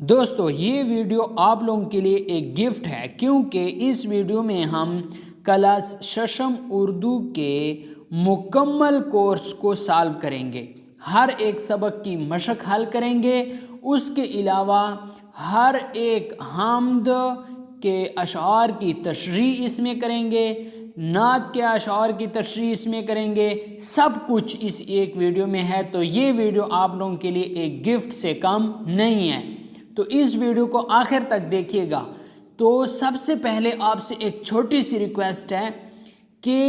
دوستو یہ ویڈیو آپ لوگوں کے لیے ایک گفٹ ہے، کیونکہ اس ویڈیو میں ہم کلاس ششم اردو کے مکمل کورس کو سالو کریں گے۔ ہر ایک سبق کی مشق حل کریں گے، اس کے علاوہ ہر ایک حمد کے اشعار کی تشریح اس میں کریں گے، نعت کے اشعار کی تشریح اس میں کریں گے، سب کچھ اس ایک ویڈیو میں ہے۔ تو یہ ویڈیو آپ لوگوں کے لیے ایک گفٹ سے کم نہیں ہے، تو اس ویڈیو کو آخر تک دیکھیے گا۔ تو سب سے پہلے آپ سے ایک چھوٹی سی ریکویسٹ ہے کہ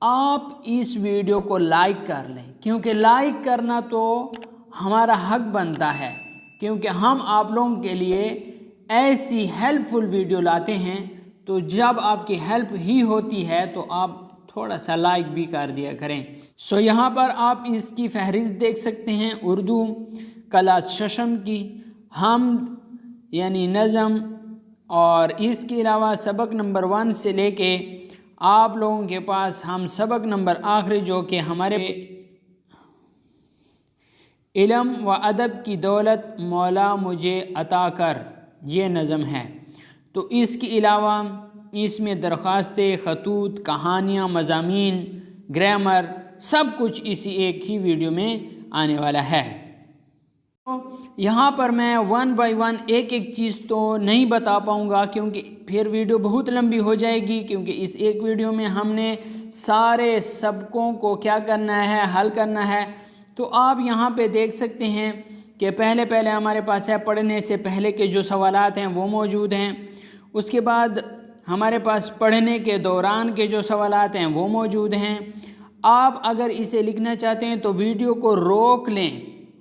آپ اس ویڈیو کو لائک کر لیں، کیونکہ لائک کرنا تو ہمارا حق بنتا ہے، کیونکہ ہم آپ لوگوں کے لیے ایسی ہیلپ فل ویڈیو لاتے ہیں۔ تو جب آپ کی ہیلپ ہی ہوتی ہے تو آپ تھوڑا سا لائک بھی کر دیا کریں۔ یہاں پر آپ اس کی فہرست دیکھ سکتے ہیں، اردو کلاس ششم کی حمد یعنی نظم، اور اس کے علاوہ سبق نمبر 1 سے لے کے آپ لوگوں کے پاس ہم سبق نمبر آخری جو کہ ہمارے علم و ادب کی دولت مولا مجھے عطا کر، یہ نظم ہے۔ تو اس کے علاوہ اس میں درخواستیں، خطوط، کہانیاں، مضامین، گرامر، سب کچھ اسی ایک ہی ویڈیو میں آنے والا ہے۔ یہاں پر میں 1 بائی 1 ایک ایک چیز تو نہیں بتا پاؤں گا، کیونکہ پھر ویڈیو بہت لمبی ہو جائے گی، کیونکہ اس ایک ویڈیو میں ہم نے سارے سبقوں کو کیا کرنا ہے، حل کرنا ہے۔ تو آپ یہاں پہ دیکھ سکتے ہیں کہ پہلے ہمارے پاس ہے پڑھنے سے پہلے کے جو سوالات ہیں وہ موجود ہیں، اس کے بعد ہمارے پاس پڑھنے کے دوران کے جو سوالات ہیں وہ موجود ہیں۔ آپ اگر اسے لکھنا چاہتے ہیں تو ویڈیو کو روک لیں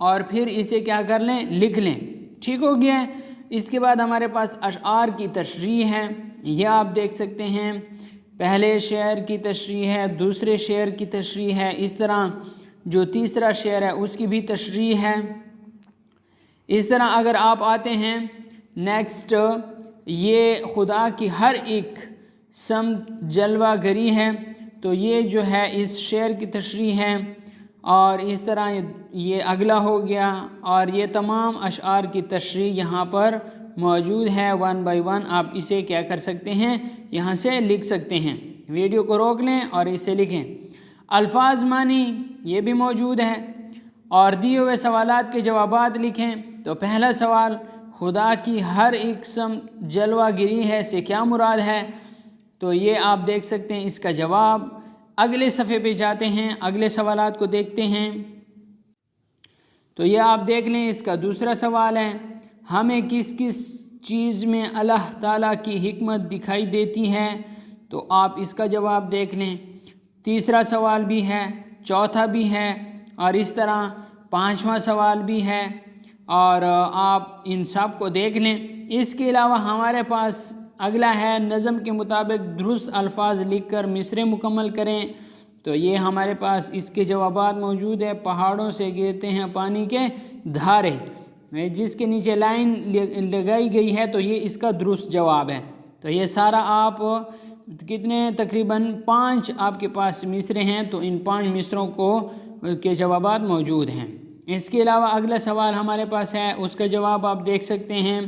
اور پھر اسے کیا کر لیں، لکھ لیں، ٹھیک ہو گیا ہے۔ اس کے بعد ہمارے پاس اشعار کی تشریح ہے، یہ آپ دیکھ سکتے ہیں، پہلے شعر کی تشریح ہے، دوسرے شعر کی تشریح ہے، اس طرح جو تیسرا شعر ہے اس کی بھی تشریح ہے۔ اس طرح اگر آپ آتے ہیں نیکسٹ، یہ خدا کی ہر ایک سمت جلوہ گری ہے، تو یہ جو ہے اس شعر کی تشریح ہے، اور اس طرح یہ اگلا ہو گیا، اور یہ تمام اشعار کی تشریح یہاں پر موجود ہے 1 بائی 1۔ آپ اسے کیا کر سکتے ہیں، یہاں سے لکھ سکتے ہیں، ویڈیو کو روک لیں اور اسے لکھیں۔ الفاظ معنی یہ بھی موجود ہے، اور دیے ہوئے سوالات کے جوابات لکھیں۔ تو پہلا سوال، خدا کی ہر ایک سمت جلوہ گری ہے سے کیا مراد ہے؟ تو یہ آپ دیکھ سکتے ہیں اس کا جواب۔ اگلے صفحے پہ جاتے ہیں، اگلے سوالات کو دیکھتے ہیں۔ تو یہ آپ دیکھ لیں، اس کا دوسرا سوال ہے، ہمیں کس کس چیز میں اللہ تعالیٰ کی حکمت دکھائی دیتی ہے؟ تو آپ اس کا جواب دیکھ لیں۔ تیسرا سوال بھی ہے، چوتھا بھی ہے، اور اس طرح 5واں سوال بھی ہے، اور آپ ان سب کو دیکھ لیں۔ اس کے علاوہ ہمارے پاس اگلا ہے، نظم کے مطابق درست الفاظ لکھ کر مصرع مکمل کریں۔ تو یہ ہمارے پاس اس کے جوابات موجود ہے، پہاڑوں سے گرتے ہیں پانی کے دھارے، جس کے نیچے لائن لگائی گئی ہے، تو یہ اس کا درست جواب ہے۔ تو یہ سارا آپ کتنے تقریباً 5 آپ کے پاس مصرع ہیں، تو ان 5 مصرعوں کے جوابات موجود ہیں۔ اس کے علاوہ اگلا سوال ہمارے پاس ہے، اس کا جواب آپ دیکھ سکتے ہیں،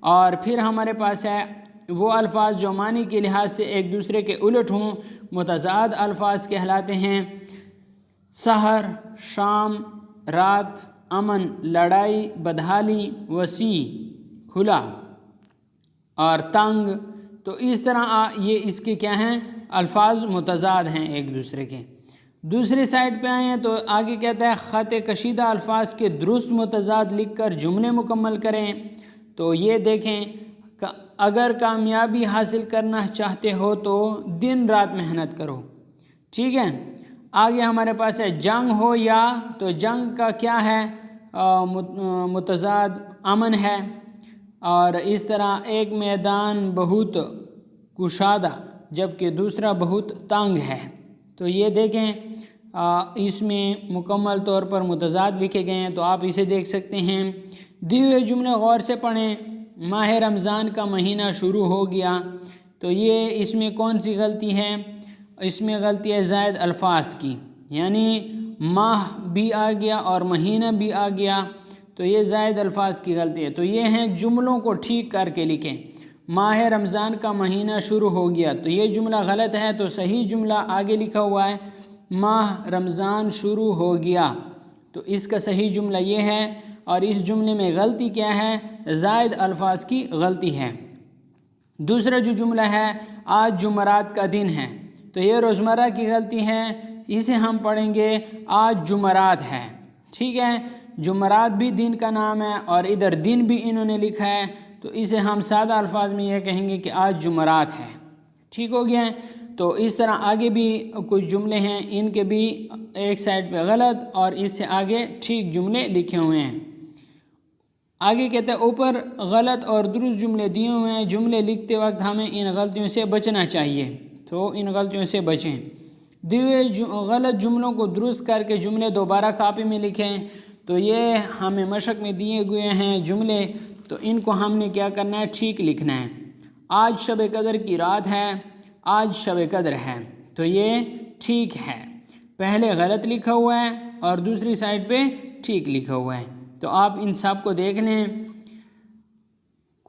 اور پھر ہمارے پاس ہے وہ الفاظ جو معنی کے لحاظ سے ایک دوسرے کے الٹ ہوں، متضاد الفاظ کہلاتے ہیں۔ سحر، شام، رات، امن، لڑائی، بدحالی، وسیع، کھلا، اور تنگ۔ تو اس طرح یہ اس کے کیا ہیں، الفاظ متضاد ہیں ایک دوسرے کے۔ دوسری سائٹ پہ آئے ہیں تو آگے کہتا ہے، خط کشیدہ الفاظ کے درست متضاد لکھ کر جملے مکمل کریں۔ تو یہ دیکھیں، اگر کامیابی حاصل کرنا چاہتے ہو تو دن رات محنت کرو، ٹھیک ہے۔ آگے ہمارے پاس ہے جنگ ہو یا، تو جنگ کا کیا ہے، متضاد امن ہے، اور اس طرح ایک میدان بہت کشادہ جبکہ دوسرا بہت تنگ ہے۔ تو یہ دیکھیں، اس میں مکمل طور پر متضاد لکھے گئے ہیں، تو آپ اسے دیکھ سکتے ہیں۔ دیے ہوئے جملے غور سے پڑھیں۔ ماہ رمضان کا مہینہ شروع ہو گیا، تو یہ اس میں کون سی غلطی ہے؟ اس میں غلطی ہے زائد الفاظ کی، یعنی ماہ بھی آ گیا اور مہینہ بھی آ گیا، تو یہ زائد الفاظ کی غلطی ہے۔ تو یہ ہیں جملوں کو ٹھیک کر کے لکھیں۔ ماہ رمضان کا مہینہ شروع ہو گیا، تو یہ جملہ غلط ہے، تو صحیح جملہ آگے لکھا ہوا ہے ماہ رمضان شروع ہو گیا، تو اس کا صحیح جملہ یہ ہے۔ اور اس جملے میں غلطی کیا ہے؟ زائد الفاظ کی غلطی ہے۔ دوسرا جو جملہ ہے آج جمعرات کا دن ہے، تو یہ روزمرہ کی غلطی ہے، اسے ہم پڑھیں گے آج جمعرات ہے۔ ٹھیک ہے، جمعرات بھی دن کا نام ہے اور ادھر دن بھی انہوں نے لکھا ہے، تو اسے ہم سادہ الفاظ میں یہ کہیں گے کہ آج جمعرات ہے۔ ٹھیک ہو گیا ہے؟ تو اس طرح آگے بھی کچھ جملے ہیں، ان کے بھی ایک سائڈ پہ غلط اور اس سے آگے ٹھیک جملے لکھے ہوئے ہیں۔ آگے کہتا ہے اوپر غلط اور درست جملے دیے ہوئے ہیں، جملے لکھتے وقت ہمیں ان غلطیوں سے بچنا چاہیے، تو ان غلطیوں سے بچیں۔ دیے غلط جملوں کو درست کر کے جملے دوبارہ کاپی میں لکھیں، تو یہ ہمیں مشق میں دیے ہوئے ہیں جملے، تو ان کو ہم نے کیا کرنا ہے؟ ٹھیک لکھنا ہے۔ آج شب قدر کی رات ہے، آج شب قدر ہے، تو یہ ٹھیک ہے، پہلے غلط لکھا ہوا ہے اور دوسری سائڈ پہ ٹھیک لکھا ہوا ہے۔ تو آپ ان سب کو دیکھ لیں،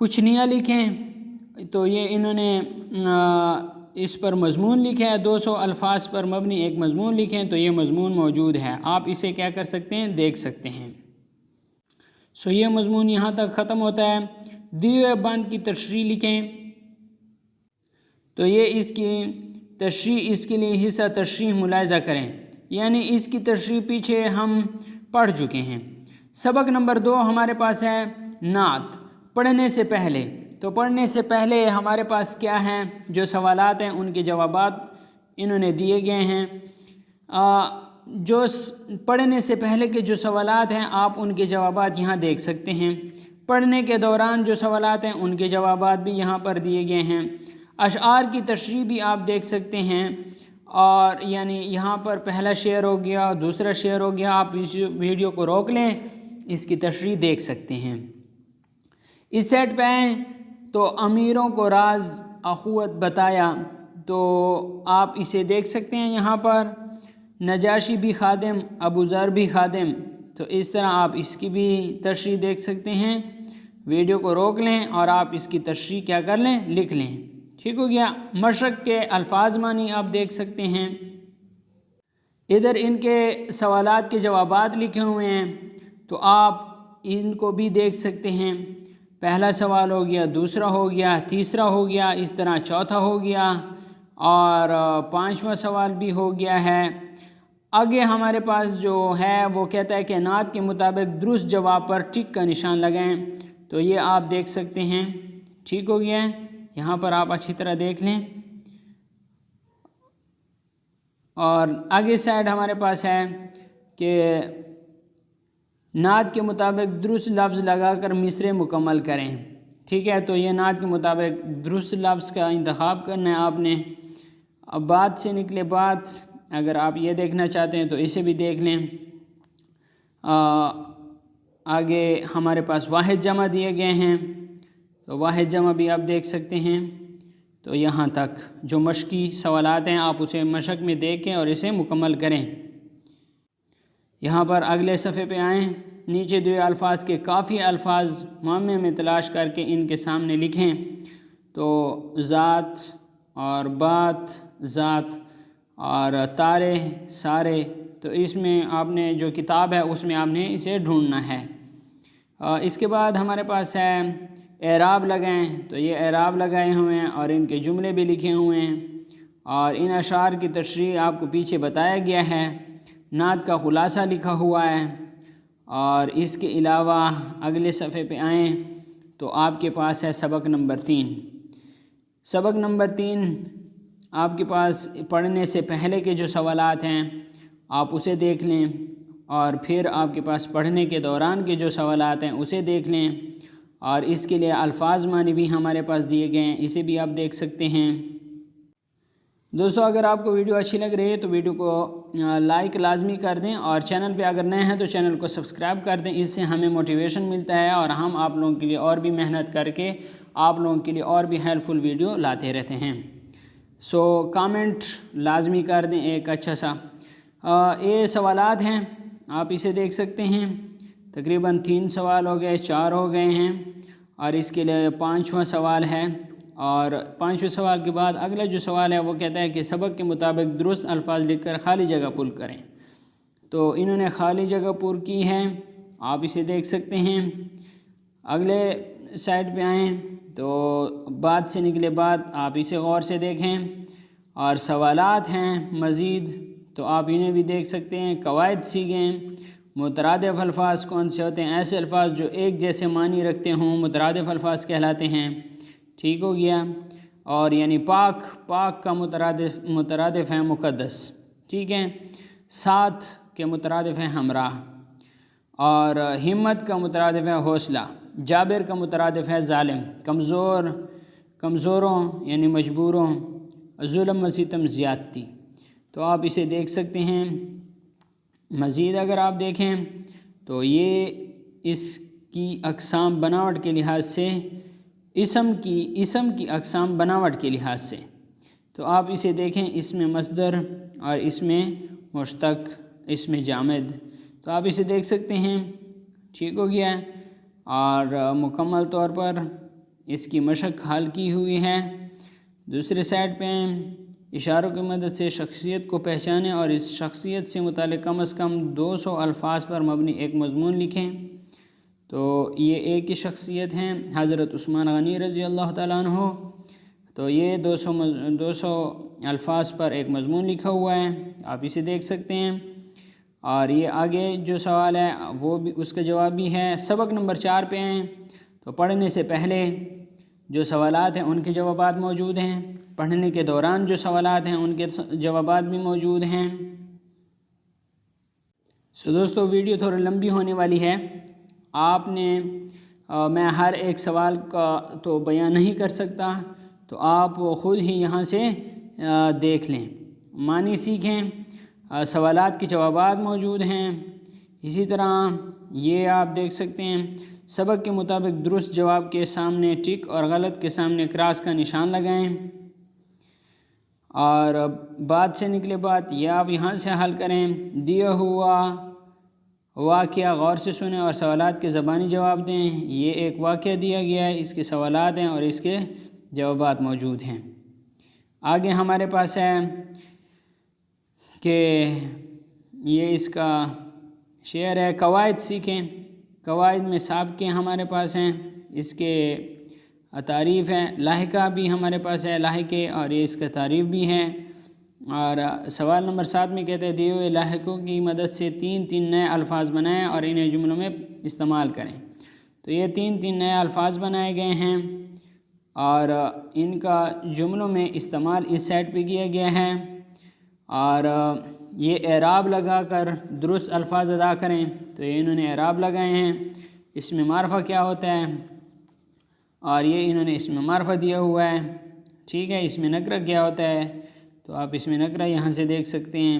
کچھ نیا لکھیں، تو یہ انہوں نے اس پر مضمون لکھا ہے، 200 الفاظ پر مبنی ایک مضمون لکھیں، تو یہ مضمون موجود ہے، آپ اسے کیا کر سکتے ہیں؟ دیکھ سکتے ہیں۔ یہ مضمون یہاں تک ختم ہوتا ہے۔ دیے ہوئے بند کی تشریح لکھیں، تو یہ اس کی تشریح، اس کے لیے حصہ تشریح ملاحظہ کریں، یعنی اس کی تشریح پیچھے ہم پڑھ چکے ہیں۔ سبق نمبر 2 ہمارے پاس ہے نعت، پڑھنے سے پہلے۔ تو پڑھنے سے پہلے ہمارے پاس کیا ہیں؟ جو سوالات ہیں ان کے جوابات انہوں نے دیے گئے ہیں۔ جو پڑھنے سے پہلے کے جو سوالات ہیں آپ ان کے جوابات یہاں دیکھ سکتے ہیں۔ پڑھنے کے دوران جو سوالات ہیں ان کے جوابات بھی یہاں پر دیے گئے ہیں۔ اشعار کی تشریح بھی آپ دیکھ سکتے ہیں، اور یعنی یہاں پر پہلا شعر ہو گیا، دوسرا شعر ہو گیا، آپ اس ویڈیو کو روک لیں، اس کی تشریح دیکھ سکتے ہیں۔ اس سیٹ پہ آئیں تو امیروں کو راز اخوت بتایا، تو آپ اسے دیکھ سکتے ہیں یہاں پر، نجاشی بھی خادم، ابو ذر بھی خادم، تو اس طرح آپ اس کی بھی تشریح دیکھ سکتے ہیں۔ ویڈیو کو روک لیں اور آپ اس کی تشریح کیا کر لیں؟ لکھ لیں۔ ٹھیک ہو گیا؟ مشرق کے الفاظ معنی آپ دیکھ سکتے ہیں، ادھر ان کے سوالات کے جوابات لکھے ہوئے ہیں، تو آپ ان کو بھی دیکھ سکتے ہیں۔ پہلا سوال ہو گیا، دوسرا ہو گیا، تیسرا ہو گیا، اس طرح چوتھا ہو گیا، اور 5واں سوال بھی ہو گیا ہے۔ آگے ہمارے پاس جو ہے وہ کہتا ہے کہ نعت کے مطابق درست جواب پر ٹک کا نشان لگائیں، تو یہ آپ دیکھ سکتے ہیں۔ ٹھیک ہو گیا ہے؟ یہاں پر آپ اچھی طرح دیکھ لیں، اور آگے سائڈ ہمارے پاس ہے کہ نعت کے مطابق درست لفظ لگا کر مصرعے مکمل کریں۔ ٹھیک ہے، تو یہ نعت کے مطابق درست لفظ کا انتخاب کرنا ہے آپ نے۔ اب بات سے نکلے بات، اگر آپ یہ دیکھنا چاہتے ہیں تو اسے بھی دیکھ لیں۔ آگے ہمارے پاس واحد جمع دیے گئے ہیں، تو واحد جمع بھی آپ دیکھ سکتے ہیں۔ تو یہاں تک جو مشقی سوالات ہیں آپ اسے مشق میں دیکھیں اور اسے مکمل کریں۔ یہاں پر اگلے صفحے پہ آئیں، نیچے دیے الفاظ کے کافی الفاظ معمے میں تلاش کر کے ان کے سامنے لکھیں۔ تو ذات اور بات، ذات اور تارے، سارے، تو اس میں آپ نے جو کتاب ہے اس میں آپ نے اسے ڈھونڈنا ہے۔ اس کے بعد ہمارے پاس ہے اعراب لگائیں، تو یہ اعراب لگائے ہوئے ہیں اور ان کے جملے بھی لکھے ہوئے ہیں، اور ان اشعار کی تشریح آپ کو پیچھے بتایا گیا ہے۔ نعت کا خلاصہ لکھا ہوا ہے، اور اس کے علاوہ اگلے صفحے پہ آئیں تو آپ کے پاس ہے سبق نمبر 3۔ سبق نمبر 3 آپ کے پاس پڑھنے سے پہلے کے جو سوالات ہیں آپ اسے دیکھ لیں، اور پھر آپ کے پاس پڑھنے کے دوران کے جو سوالات ہیں اسے دیکھ لیں، اور اس کے لیے الفاظ معنی بھی ہمارے پاس دیے گئے ہیں، اسے بھی آپ دیکھ سکتے ہیں۔ دوستو اگر آپ کو ویڈیو اچھی لگ رہی ہے تو ویڈیو کو لائک لازمی کر دیں، اور چینل پہ اگر نئے ہیں تو چینل کو سبسکرائب کر دیں، اس سے ہمیں موٹیویشن ملتا ہے اور ہم آپ لوگوں کے لیے اور بھی محنت کر کے آپ لوگوں کے لیے اور بھی ہیلپ فل ویڈیو لاتے رہتے ہیں۔ کامنٹ لازمی کر دیں ایک اچھا سا۔ یہ سوالات ہیں، آپ اسے دیکھ سکتے ہیں۔ تقریباً 3 سوال ہو گئے، 4 ہو گئے ہیں، اور اس کے لیے 5واں سوال ہے۔ اور 5ویں سوال کے بعد اگلا جو سوال ہے وہ کہتا ہے کہ سبق کے مطابق درست الفاظ لکھ کر خالی جگہ پر کریں۔ تو انہوں نے خالی جگہ پر کی ہے، آپ اسے دیکھ سکتے ہیں۔ اگلے سائٹ پہ آئیں تو بات سے نکلے بات، آپ اسے غور سے دیکھیں، اور سوالات ہیں مزید تو آپ انہیں بھی دیکھ سکتے ہیں۔ قواعد سیکھیں، مترادف الفاظ کون سے ہوتے ہیں؟ ایسے الفاظ جو ایک جیسے معنی رکھتے ہوں مترادف الفاظ کہلاتے ہیں۔ ٹھیک ہو گیا؟ اور یعنی پاک کا مترادف ہے مقدس، ٹھیک ہے؟ ساتھ کے مترادف ہے ہمراہ، اور ہمت کا مترادف ہے حوصلہ، جابر کا مترادف ہے ظالم، کمزوروں یعنی مجبوروں، ظلم و ستم زیادتی۔ تو آپ اسے دیکھ سکتے ہیں۔ مزید اگر آپ دیکھیں تو یہ اس کی اقسام بناوٹ کے لحاظ سے اسم کی اقسام بناوٹ کے لحاظ سے تو آپ اسے دیکھیں، اس میں مصدر اور اس میں مشتق، اس میں جامد، تو آپ اسے دیکھ سکتے ہیں۔ ٹھیک ہو گیا؟ اور مکمل طور پر اس کی مشق حل کی ہوئی ہے۔ دوسرے سائٹ پہ اشاروں کی مدد سے شخصیت کو پہچانیں اور اس شخصیت سے متعلق کم از کم 200 الفاظ پر مبنی ایک مضمون لکھیں۔ تو یہ ایک ہی شخصیت ہیں، حضرت عثمان غنی رضی اللہ تعالیٰ عنہ۔ تو یہ 200 الفاظ پر ایک مضمون لکھا ہوا ہے، آپ اسے دیکھ سکتے ہیں۔ اور یہ آگے جو سوال ہے وہ بھی اس کا جواب بھی ہے۔ سبق نمبر 4 پہ ہیں تو پڑھنے سے پہلے جو سوالات ہیں ان کے جوابات موجود ہیں، پڑھنے کے دوران جو سوالات ہیں ان کے جوابات بھی موجود ہیں۔ دوستو ویڈیو تھوڑی لمبی ہونے والی ہے، آپ نے میں ہر ایک سوال کا تو بیان نہیں کر سکتا، تو آپ خود ہی یہاں سے دیکھ لیں، معنی سیکھیں، سوالات کے جوابات موجود ہیں۔ اسی طرح یہ آپ دیکھ سکتے ہیں، سبق کے مطابق درست جواب کے سامنے ٹک اور غلط کے سامنے کراس کا نشان لگائیں۔ اور بات سے نکلے بات، یہ آپ یہاں سے حل کریں۔ دیا ہوا واقعہ غور سے سنیں اور سوالات کے زبانی جواب دیں۔ یہ ایک واقعہ دیا گیا ہے، اس کے سوالات ہیں اور اس کے جوابات موجود ہیں۔ آگے ہمارے پاس ہے کہ یہ اس کا شعر ہے، قواعد سیکھیں۔ قواعد میں سابقے ہمارے پاس ہیں، اس کے تعریف ہیں، لاحقہ بھی ہمارے پاس ہے، لاحقے، اور یہ اس کا تعریف بھی ہے۔ اور سوال نمبر 7 میں کہتے ہیں دیے ہوئے لاحقوں کی مدد سے 3 نئے الفاظ بنائیں اور انہیں جملوں میں استعمال کریں۔ تو یہ 3 نئے الفاظ بنائے گئے ہیں اور ان کا جملوں میں استعمال اس سائٹ پہ کیا گیا ہے۔ اور یہ اعراب لگا کر درست الفاظ ادا کریں، تو یہ انہوں نے اعراب لگائے ہیں۔ اس میں معرفہ کیا ہوتا ہے، اور یہ انہوں نے اس میں معرفہ دیا ہوا ہے، ٹھیک ہے۔ اس میں نکرہ کیا ہوتا ہے، تو آپ اس میں نکرہ یہاں سے دیکھ سکتے ہیں۔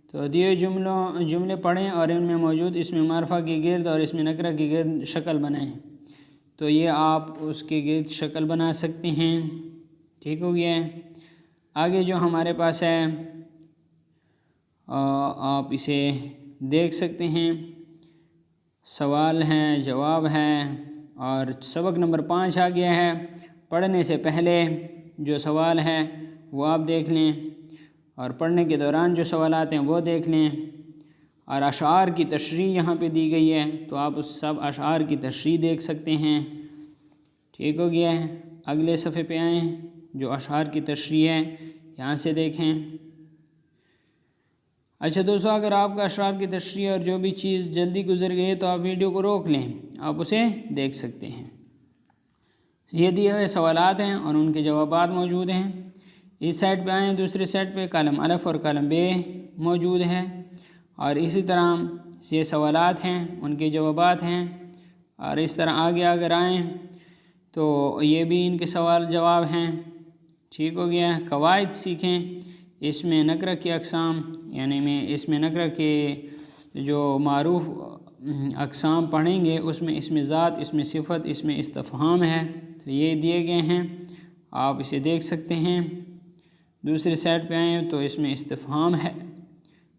تو دیے جملے پڑھیں اور ان میں موجود اس میں معرفہ کے گرد اور اس میں نکرہ کے گرد شکل بنائیں۔ تو یہ آپ اس کے گرد شکل بنا سکتے ہیں، ٹھیک ہو گیا ہے۔ آگے جو ہمارے پاس ہے آپ اسے دیکھ سکتے ہیں، سوال ہیں، جواب ہے، اور سبق نمبر 5 آ گیا ہے۔ پڑھنے سے پہلے جو سوال ہے وہ آپ دیکھ لیں، اور پڑھنے کے دوران جو سوالات ہیں وہ دیکھ لیں۔ اور اشعار کی تشریح یہاں پہ دی گئی ہے، تو آپ اس سب اشعار کی تشریح دیکھ سکتے ہیں، ٹھیک ہو گیا ہے۔ اگلے صفحے پہ آئیں، جو اشعار کی تشریح ہے یہاں سے دیکھیں۔ اچھا دوستو، اگر آپ کا اشعار کی تشریح اور جو بھی چیز جلدی گزر گئی تو آپ ویڈیو کو روک لیں، آپ اسے دیکھ سکتے ہیں۔ یہ دیے ہوئے سوالات ہیں اور ان کے جوابات موجود ہیں۔ اس سائٹ پہ آئیں، دوسرے سائٹ پہ کالم الف اور کالم ب موجود ہے، اور اسی طرح یہ سوالات ہیں، ان کے جوابات ہیں۔ اور اس طرح آگے اگر آئیں تو یہ بھی ان کے سوال جواب ہیں، ٹھیک ہو گیا۔ قواعد سیکھیں، اس میں نکرہ کی اقسام، یعنی اس میں نکرہ کے جو معروف اقسام پڑھیں گے، اس میں ذات، اس میں صفت، اس میں استفہام ہے، تو یہ دیے گئے ہیں، آپ اسے دیکھ سکتے ہیں۔ دوسری سائٹ پہ آئیں تو اس میں استفہام ہے،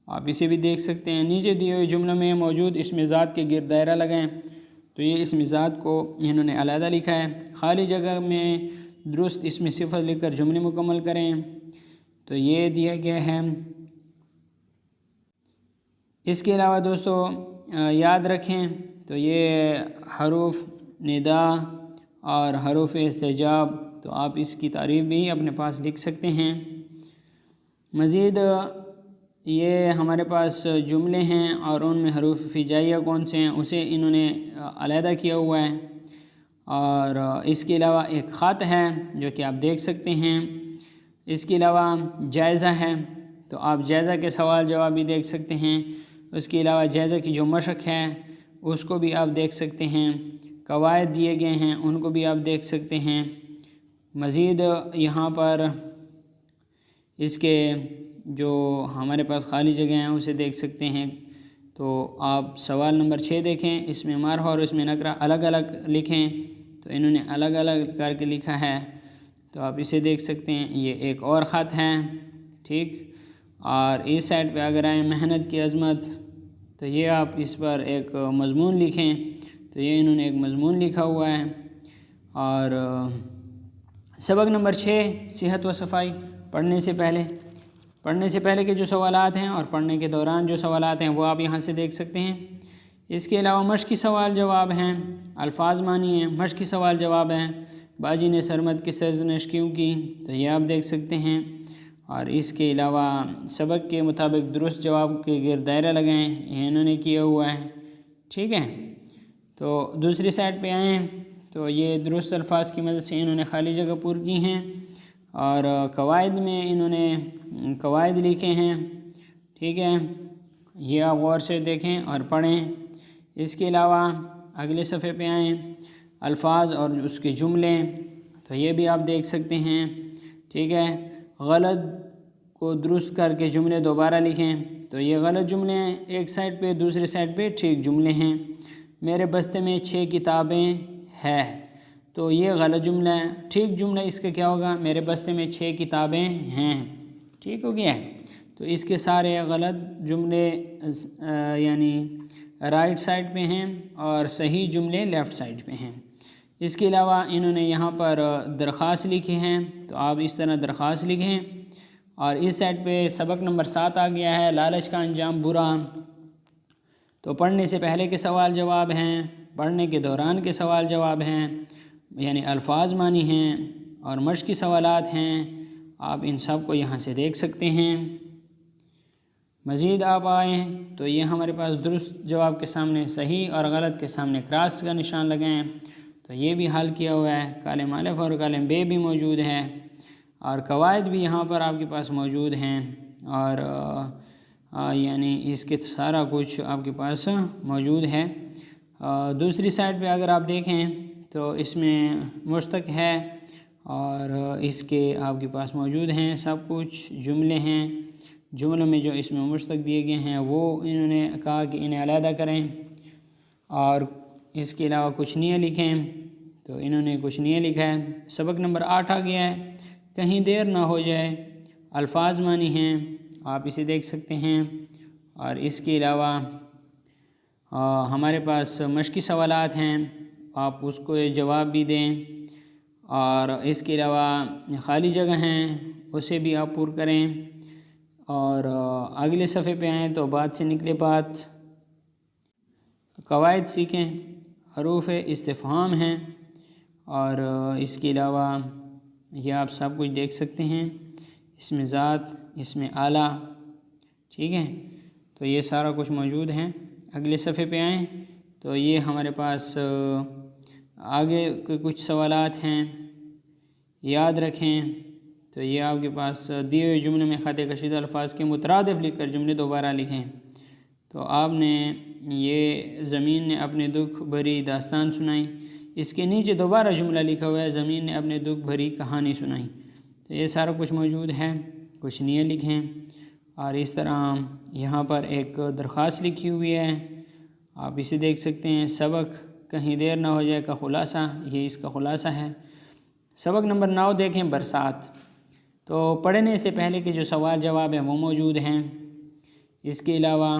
آپ اسے بھی دیکھ سکتے ہیں۔ نیچے دیے ہوئے جملے میں موجود اسم ذات کے گرد دائرہ لگائیں، تو یہ اسم ذات کو انہوں نے علیحدہ لکھا ہے۔ خالی جگہ میں درست اسم صفت لکھ کر جملے مکمل کریں، تو یہ دیا گیا ہے۔ اس کے علاوہ دوستو یاد رکھیں تو یہ حروف ندا اور حروف استجاب، تو آپ اس کی تعریف بھی اپنے پاس لکھ سکتے ہیں۔ مزید یہ ہمارے پاس جملے ہیں اور ان میں حروف ہجائیہ کون سے ہیں اسے انہوں نے علیحدہ کیا ہوا ہے، اور اس کے علاوہ ایک خط ہے جو کہ آپ دیکھ سکتے ہیں۔ اس کے علاوہ جائزہ ہے، تو آپ جائزہ کے سوال جواب بھی دیکھ سکتے ہیں۔ اس کے علاوہ جائزہ کی جو مشق ہے اس کو بھی آپ دیکھ سکتے ہیں۔ قواعد دیے گئے ہیں ان کو بھی آپ دیکھ سکتے ہیں۔ مزید یہاں پر اس کے جو ہمارے پاس خالی جگہ ہیں اسے دیکھ سکتے ہیں۔ تو آپ سوال نمبر 6 دیکھیں، اس میں معرفہ اور اس میں نکرہ الگ الگ لکھیں، تو انہوں نے الگ الگ کر کے لکھا ہے، تو آپ اسے دیکھ سکتے ہیں۔ یہ ایک اور خط ہے، ٹھیک۔ اور اس سائڈ پہ اگر آئیں محنت کی عظمت، تو یہ آپ اس پر ایک مضمون لکھیں، تو یہ انہوں نے ایک مضمون لکھا ہوا ہے۔ اور سبق نمبر 6 صحت و صفائی، پڑھنے سے پہلے کے جو سوالات ہیں اور پڑھنے کے دوران جو سوالات ہیں وہ آپ یہاں سے دیکھ سکتے ہیں۔ اس کے علاوہ مشقی سوال جواب ہیں، الفاظ معنی ہیں، مشقی سوال جواب ہیں۔ باجی نے سرمد کی سرزنش کیوں کی، تو یہ آپ دیکھ سکتے ہیں۔ اور اس کے علاوہ سبق کے مطابق درست جواب کے گرد دائرہ لگائیں، یہ انہوں نے کیا ہوا ہے، ٹھیک ہے۔ تو دوسری سائڈ پہ آئیں تو یہ درست الفاظ کی مدد سے انہوں نے خالی جگہ پور کی ہیں، اور قواعد میں انہوں نے قواعد لکھے ہیں، ٹھیک ہے۔ یہ آپ غور سے دیکھیں اور پڑھیں۔ اس کے علاوہ اگلے صفحے پہ آئیں، الفاظ اور اس کے جملے، تو یہ بھی آپ دیکھ سکتے ہیں، ٹھیک ہے۔ غلط کو درست کر کے جملے دوبارہ لکھیں، تو یہ غلط جملے ہیں ایک سائڈ پہ، دوسری سائڈ پہ ٹھیک جملے ہیں۔ میرے بستے میں 6 کتابیں ہیں، تو یہ غلط جملہ ہے، ٹھیک جملہ اس کا کیا ہوگا، میرے بستے میں 6 کتابیں ہیں، ٹھیک ہو گیا ہے۔ تو اس کے سارے غلط جملے یعنی رائٹ سائڈ پہ ہیں اور صحیح جملے لیفٹ سائڈ پہ ہیں۔ اس کے علاوہ انہوں نے یہاں پر درخواست لکھی ہیں، تو آپ اس طرح درخواست لکھیں۔ اور اس سائڈ پہ سبق نمبر 7 آ گیا ہے، لالچ کا انجام برا، تو پڑھنے سے پہلے کے سوال جواب ہیں، پڑھنے کے دوران کے سوال جواب ہیں، یعنی الفاظ معنی ہیں اور مشقی سوالات ہیں، آپ ان سب کو یہاں سے دیکھ سکتے ہیں۔ مزید آپ آئیں تو یہ ہمارے پاس درست جواب کے سامنے صحیح اور غلط کے سامنے کراس کا نشان لگائیں، تو یہ بھی حل کیا ہوا ہے۔ کالم الف اور کالم بے بھی موجود ہے، اور قواعد بھی یہاں پر آپ کے پاس موجود ہیں، اور یعنی اس کے سارا کچھ آپ کے پاس موجود ہے۔ دوسری سائڈ پہ اگر آپ دیکھیں تو اس میں مشتق ہے، اور اس کے آپ کے پاس موجود ہیں سب کچھ جملے ہیں۔ جملوں میں جو اس میں مشتق دیے گئے ہیں وہ انہوں نے کہا کہ انہیں علیحدہ کریں، اور اس کے علاوہ کچھ نہیں لکھیں، تو انہوں نے کچھ نہیں لکھا ہے۔ سبق نمبر 8 آ گیا ہے، کہیں دیر نہ ہو جائے، الفاظ معنی ہیں، آپ اسے دیکھ سکتے ہیں۔ اور اس کے علاوہ ہمارے پاس مشقی سوالات ہیں، آپ اس کو جواب بھی دیں، اور اس کے علاوہ خالی جگہ ہیں اسے بھی آپ پور کریں۔ اور اگلے صفحے پہ آئیں تو بات سے نکلے بات، قواعد سیکھیں، حروف استفہام ہیں، اور اس کے علاوہ یہ آپ سب کچھ دیکھ سکتے ہیں، اسم ذات، اسم آلہ، ٹھیک ہے۔ تو یہ سارا کچھ موجود ہے۔ اگلے صفحے پہ آئیں تو یہ ہمارے پاس آگے کے کچھ سوالات ہیں، یاد رکھیں۔ تو یہ آپ کے پاس دیے ہوئے جملے میں خط کشیدہ الفاظ کے مترادف لکھ کر جملے دوبارہ لکھیں۔ تو آپ نے یہ زمین نے اپنے دکھ بھری داستان سنائی، اس کے نیچے دوبارہ جملہ لکھا ہوا ہے، زمین نے اپنے دکھ بھری کہانی سنائی۔ تو یہ سارا کچھ موجود ہے، کچھ نہیں لکھیں۔ اور اس طرح یہاں پر ایک درخواست لکھی ہوئی ہے، آپ اسے دیکھ سکتے ہیں۔ سبق کہیں دیر نہ ہو جائے کا خلاصہ، یہ اس کا خلاصہ ہے۔ سبق نمبر 9 دیکھیں، برسات، تو پڑھنے سے پہلے کے جو سوال جواب ہیں وہ موجود ہیں۔ اس کے علاوہ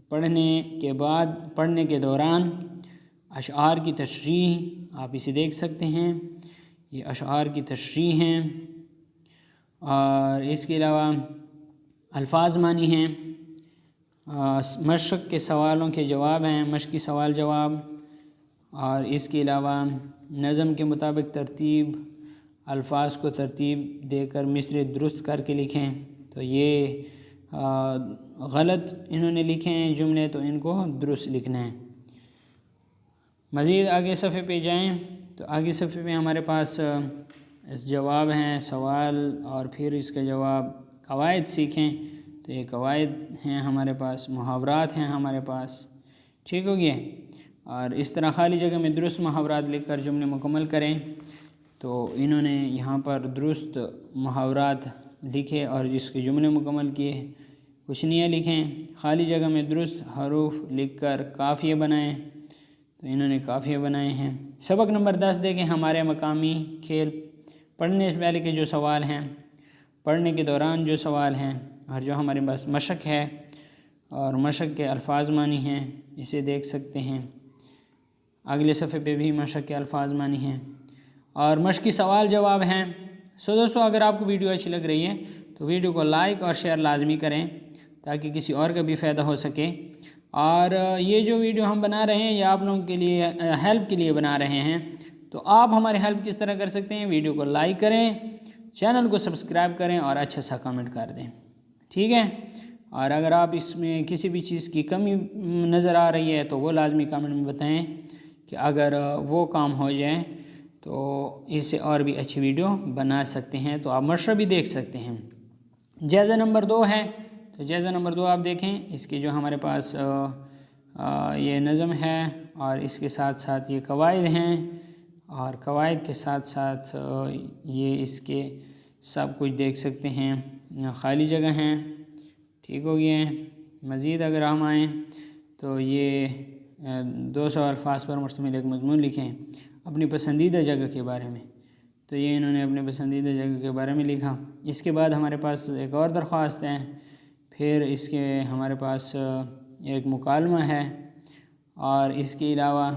پڑھنے کے دوران اشعار کی تشریح آپ اسے دیکھ سکتے ہیں، یہ اشعار کی تشریح ہیں، اور اس کے علاوہ الفاظ معنی ہیں، مشق کے سوالوں کے جواب ہیں، مشقی سوال جواب، اور اس کے علاوہ نظم کے مطابق ترتیب، الفاظ کو ترتیب دے کر مصرع درست کر کے لکھیں۔ تو یہ غلط انہوں نے لکھے ہیں جملے، تو ان کو درست لکھنا ہے۔ مزید آگے صفحے پہ جائیں تو آگے صفحے پہ ہمارے پاس اس جواب ہیں، سوال اور پھر اس کا جواب، قواعد سیکھیں۔ تو یہ قواعد ہیں ہمارے پاس، محاورات ہیں ہمارے پاس، ٹھیک ہو گیا۔ اور اس طرح خالی جگہ میں درست محاورات لکھ کر جملے مکمل کریں۔ تو انہوں نے یہاں پر درست محاورات لکھے اور جس کے جملے مکمل کیے، کچھ نہیں لکھیں، خالی جگہ میں درست حروف لکھ کر قافیے بنائیں۔ تو انہوں نے قافیے بنائے ہیں۔ سبق نمبر 10 دیکھیں، ہمارے مقامی کھیل۔ پڑھنے سے پہلے کے جو سوال ہیں، پڑھنے کے دوران جو سوال ہیں، اور جو ہمارے پاس مشق ہے اور مشق کے الفاظ معنی ہیں، اسے دیکھ سکتے ہیں۔ اگلے صفحے پہ بھی مشق کے الفاظ معنی ہیں اور مشقی سوال جواب ہیں۔ دوستو، اگر آپ کو ویڈیو اچھی لگ رہی ہے تو ویڈیو کو لائک اور شیئر لازمی کریں تاکہ کسی اور کا بھی فائدہ ہو سکے۔ اور یہ جو ویڈیو ہم بنا رہے ہیں یہ آپ لوگوں کے لیے ہیلپ کے لیے بنا رہے ہیں۔ تو آپ ہماری ہیلپ کس طرح کر سکتے ہیں؟ ویڈیو کو لائک کریں، چینل کو سبسکرائب کریں اور اچھا سا کمنٹ کر دیں، ٹھیک ہے؟ اور اگر آپ اس میں کسی بھی چیز کی کمی نظر آ رہی ہے تو وہ لازمی کمنٹ میں بتائیں کہ اگر وہ کام ہو جائے تو اس سے اور بھی اچھی ویڈیو بنا سکتے ہیں۔ تو آپ مشورہ بھی دیکھ سکتے ہیں۔ جائزہ نمبر 2 ہے، تو جائزہ نمبر 2 آپ دیکھیں، اس کے جو ہمارے پاس یہ نظم ہے اور اس کے ساتھ ساتھ یہ قواعد ہیں، اور قواعد کے ساتھ ساتھ یہ اس کے سب کچھ دیکھ سکتے ہیں، خالی جگہ ہیں، ٹھیک ہو گیا ہے۔ مزید اگر ہم آئیں تو یہ 200 الفاظ پر مشتمل ایک مضمون لکھیں اپنی پسندیدہ جگہ کے بارے میں۔ تو یہ انہوں نے اپنے پسندیدہ جگہ کے بارے میں لکھا۔ اس کے بعد ہمارے پاس ایک اور درخواست ہے، پھر اس کے ہمارے پاس ایک مکالمہ ہے، اور اس کے علاوہ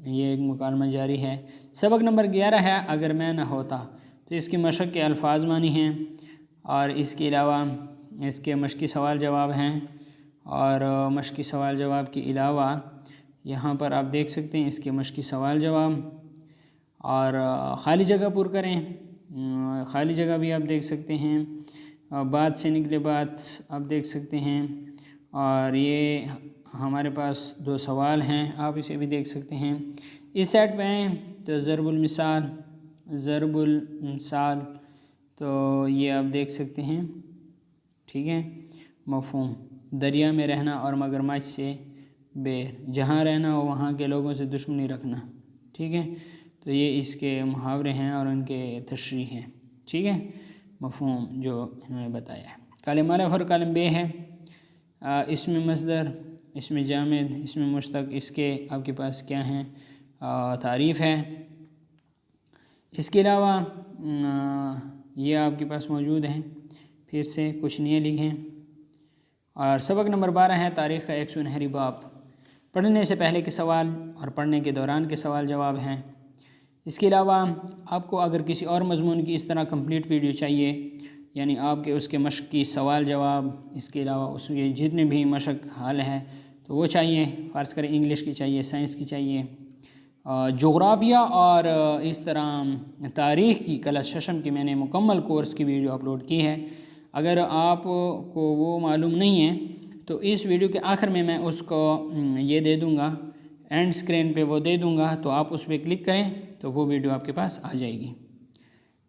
یہ ایک مکالمہ جاری ہے۔ سبق نمبر 11 ہے، اگر میں نہ ہوتا۔ تو اس کی مشق کے الفاظ معنی ہیں، اور اس کے علاوہ اس کے مشقی سوال جواب ہیں، اور مشقی سوال جواب کے علاوہ یہاں پر آپ دیکھ سکتے ہیں اس کے مشقی سوال جواب، اور خالی جگہ پر کریں، خالی جگہ بھی آپ دیکھ سکتے ہیں، بات سے نکلے بات آپ دیکھ سکتے ہیں، اور یہ ہمارے پاس 2 سوال ہیں، آپ اسے بھی دیکھ سکتے ہیں۔ اس سائٹ پہ آئیں تو ضرب المثال، تو یہ آپ دیکھ سکتے ہیں، ٹھیک ہے۔ مفہوم، دریا میں رہنا اور مگرمچھ سے بیر، جہاں رہنا ہو وہاں کے لوگوں سے دشمنی رکھنا، ٹھیک ہے۔ تو یہ اس کے محاورے ہیں اور ان کے تشریح ہیں، ٹھیک ہے، مفہوم جو انہوں نے بتایا ہے۔ کالم الف اور کالم بے ہے، اس میں مصدر، اس میں جامد، اس میں مشتق، اس کے آپ کے پاس کیا ہیں؟ تعریف ہے۔ اس کے علاوہ یہ آپ کے پاس موجود ہیں، پھر سے کچھ نہیں لکھیں۔ اور سبق نمبر 12 ہے، تاریخ کا ایک سنہری باب۔ پڑھنے سے پہلے کے سوال اور پڑھنے کے دوران کے سوال جواب ہیں۔ اس کے علاوہ آپ کو اگر کسی اور مضمون کی اس طرح کمپلیٹ ویڈیو چاہیے، یعنی آپ کے اس کے مشق کی سوال جواب، اس کے علاوہ اس کے جتنے بھی مشق حل ہے تو وہ چاہیے، فرض کریں انگلش کی چاہیے، سائنس کی چاہیے، جغرافیہ اور اس طرح تاریخ کی کلاس ششم کی میں نے مکمل کورس کی ویڈیو اپلوڈ کی ہے۔ اگر آپ کو وہ معلوم نہیں ہے تو اس ویڈیو کے آخر میں اس کو یہ دے دوں گا، اینڈ اسکرین پہ وہ دے دوں گا، تو آپ اس پہ کلک کریں تو وہ ویڈیو آپ کے پاس آ جائے گی،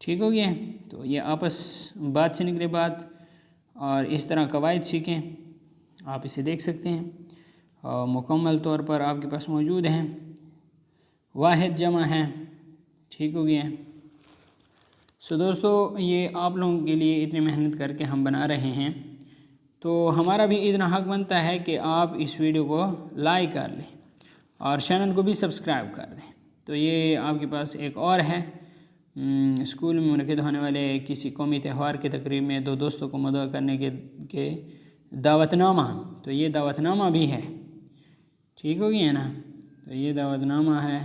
ٹھیک ہو گیا۔ تو یہ آپس بات سے نکلے بات، اور اس طرح قواعد سیکھیں، آپ اسے دیکھ سکتے ہیں، اور مکمل طور پر آپ کے پاس موجود ہیں، واحد جمع ہے، ٹھیک ہو گیا۔ دوستو، یہ آپ لوگوں کے لیے اتنی محنت کر کے ہم بنا رہے ہیں، تو ہمارا بھی اتنا حق بنتا ہے کہ آپ اس ویڈیو کو لائک کر لیں اور چینل کو بھی سبسکرائب کر دیں۔ تو یہ آپ کے پاس ایک اور ہے، اسکول میں منعقد ہونے والے کسی قومی تہوار کے تقریب میں 2 دوستوں کو مدعو کرنے کے دعوت نامہ، تو یہ دعوت نامہ بھی ہے، ٹھیک ہو گیا نا، تو یہ دعوت نامہ ہے،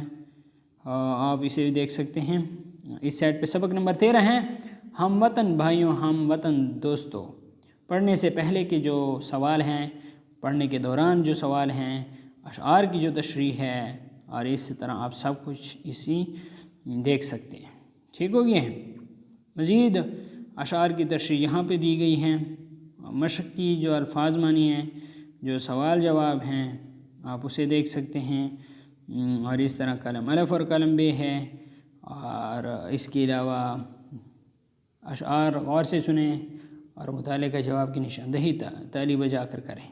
آپ اسے بھی دیکھ سکتے ہیں۔ اس سائٹ پہ سبق نمبر 13 ہے، ہم وطن بھائیوں، ہم وطن دوستوں۔ پڑھنے سے پہلے کے جو سوال ہیں، پڑھنے کے دوران جو سوال ہیں، اشعار کی جو تشریح ہے، اور اس طرح آپ سب کچھ اسی دیکھ سکتے ہیں، ٹھیک ہو گیا ہے۔ مزید اشعار کی تشریح یہاں پہ دی گئی ہیں، مشق کی جو الفاظ مانی ہیں، جو سوال جواب ہیں، آپ اسے دیکھ سکتے ہیں، اور اس طرح قلم الف اور قلم بے ہے، اور اس کے علاوہ اشعار غور سے سنیں اور مطالعے کا جواب کی نشاندہی تالی بجا کر کریں،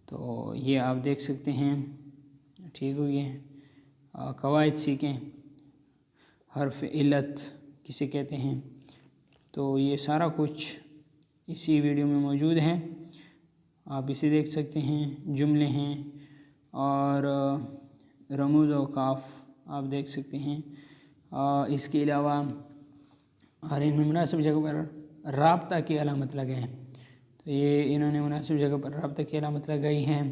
تو یہ آپ دیکھ سکتے ہیں، ٹھیک ہو گیا۔ قواعد سیکھیں، حرف علت کسے کہتے ہیں، تو یہ سارا کچھ اسی ویڈیو میں موجود ہے، آپ اسے دیکھ سکتے ہیں۔ جملے ہیں اور رموز و قاف آپ دیکھ سکتے ہیں، اس کے علاوہ اور ان میں مناسب جگہ پر رابطہ کی علامت لگائیں، تو یہ انہوں نے مناسب جگہ پر رابطہ کی علامت لگائی ہے۔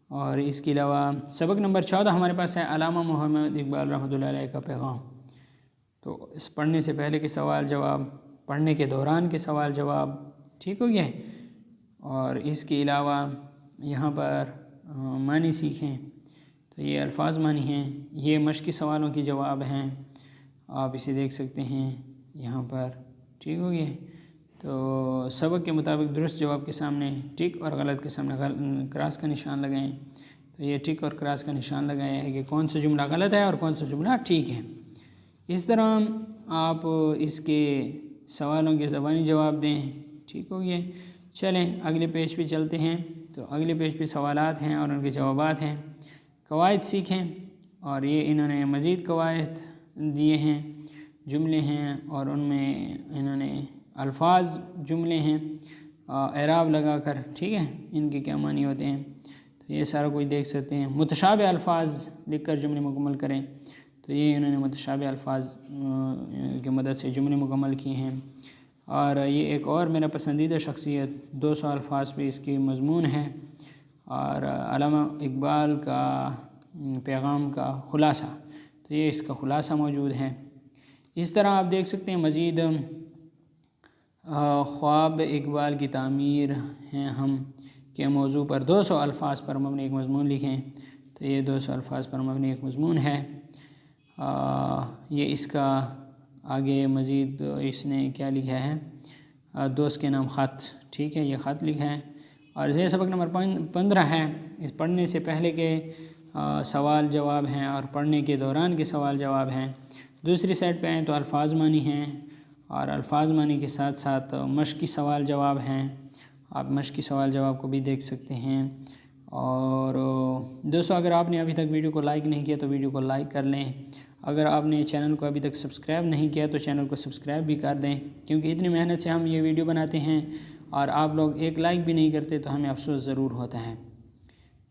اور اس کے علاوہ سبق نمبر 14 ہمارے پاس ہے، علامہ محمد اقبال رحمۃ اللہ علیہ کا پیغام۔ تو اس پڑھنے سے پہلے کے سوال جواب، پڑھنے کے دوران کے سوال جواب، ٹھیک ہو گیا ہے۔ اور اس کے علاوہ یہاں پر معنی سیکھیں، تو یہ الفاظ معنی ہیں، یہ مشقی سوالوں کے جواب ہیں، آپ اسے دیکھ سکتے ہیں یہاں پر، ٹھیک ہو گیا ہے۔ تو سبق کے مطابق درست جواب کے سامنے ٹک اور غلط کے سامنے کراس کا نشان لگائیں، تو یہ ٹک اور کراس کا نشان لگایا ہے کہ کون سا جملہ غلط ہے اور کون سا جملہ ٹھیک ہے۔ اس طرح آپ اس کے سوالوں کے زبانی جواب دیں، ٹھیک ہو گیا۔ چلیں اگلے پیج پہ چلتے ہیں، تو اگلے پیج پہ سوالات ہیں اور ان کے جوابات ہیں۔ قواعد سیکھیں، اور یہ انہوں نے مزید قواعد دیے ہیں، جملے ہیں، اور ان میں انہوں نے الفاظ جملے ہیں اعراب لگا کر، ٹھیک ہے، ان کے کیا معنی ہوتے ہیں، تو یہ سارا کچھ دیکھ سکتے ہیں۔ متشابہ الفاظ لکھ کر جملے مکمل کریں، تو یہ انہوں نے متشابہ الفاظ کی مدد سے جملے مکمل کیے ہیں۔ اور یہ ایک اور میرا پسندیدہ شخصیت 200 الفاظ پہ اس کی مضمون ہے، اور علامہ اقبال کا پیغام کا خلاصہ، تو یہ اس کا خلاصہ موجود ہے۔ اس طرح آپ دیکھ سکتے ہیں مزید خواب اقبال کی تعمیر ہیں ہم کے موضوع پر 200 الفاظ پر مبنی ایک مضمون لکھیں، تو یہ 200 الفاظ پر مبنی ایک مضمون ہے۔ یہ اس کا آگے مزید اس نے کیا لکھا ہے، دوست کے نام خط، ٹھیک ہے، یہ خط لکھا ہے۔ اور یہ سبق نمبر 15 ہے، اس پڑھنے سے پہلے کے سوال جواب ہیں اور پڑھنے کے دوران کے سوال جواب ہیں۔ دوسری سائٹ پہ آئیں تو الفاظ معنی ہیں، اور الفاظ معنی کے ساتھ ساتھ مشقی سوال جواب ہیں، آپ مشقی سوال جواب کو بھی دیکھ سکتے ہیں۔ اور دوستو اگر آپ نے ابھی تک ویڈیو کو لائک نہیں کیا تو ویڈیو کو لائک کر لیں، اگر آپ نے چینل کو ابھی تک سبسکرائب نہیں کیا تو چینل کو سبسکرائب بھی کر دیں، کیونکہ اتنی محنت سے ہم یہ ویڈیو بناتے ہیں اور آپ لوگ ایک لائک بھی نہیں کرتے تو ہمیں افسوس ضرور ہوتا ہے۔